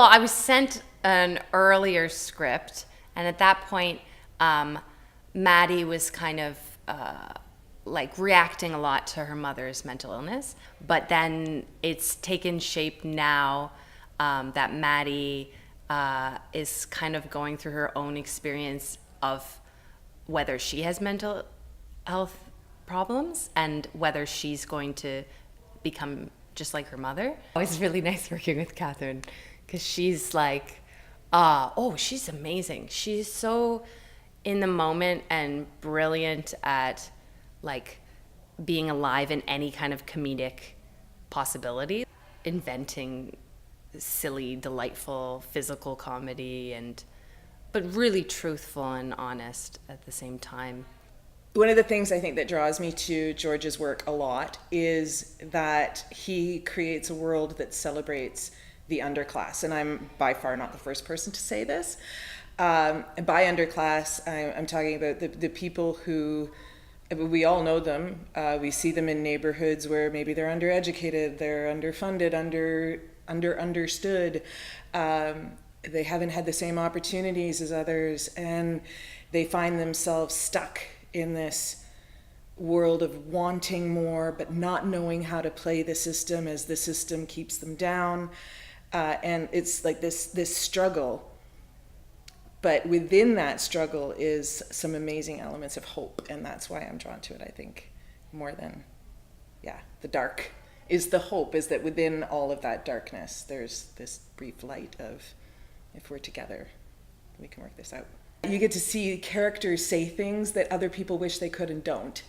Well, I was sent an earlier script, and at that point, Maddie was kind of like reacting a lot to her mother's mental illness. But then it's taken shape now that Maddie is kind of going through her own experience of whether she has mental health problems and whether she's going to become just like her mother. It's really nice working with Catherine because she's like, she's amazing. She's so in the moment and brilliant at like being alive in any kind of comedic possibility, inventing silly, delightful physical comedy but really truthful and honest at the same time. One of the things I think that draws me to George's work a lot is that he creates a world that celebrates the underclass. And I'm by far not the first person to say this. By underclass, I'm talking about the people who, we all know them. We see them in neighborhoods where maybe they're undereducated, they're underfunded, understood. They haven't had the same opportunities as others, and they find themselves stuck in this world of wanting more but not knowing how to play the system as the system keeps them down, and it's like this struggle, but within that struggle is some amazing elements of hope, and that's why I'm drawn to it. I think more than the dark is the hope, is that within all of that darkness there's this brief light of, if we're together we can work this out. You get to see characters say things that other people wish they could and don't.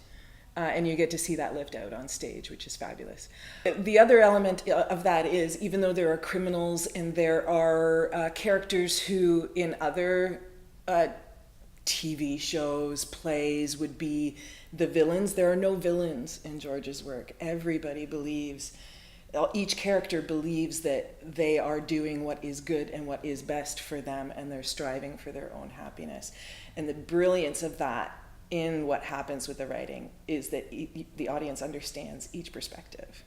And you get to see that lived out on stage, which is fabulous. The other element of that is, even though there are criminals and there are characters who in other TV shows, plays would be the villains, there are no villains in George's work. Everybody believes, each character believes that they are doing what is good and what is best for them, and they're striving for their own happiness. And the brilliance of that in what happens with the writing is that the audience understands each perspective.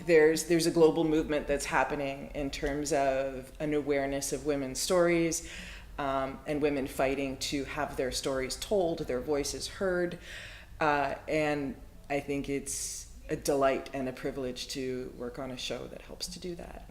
There's a global movement that's happening in terms of an awareness of women's stories, and women fighting to have their stories told, their voices heard, and I think it's a delight and a privilege to work on a show that helps to do that.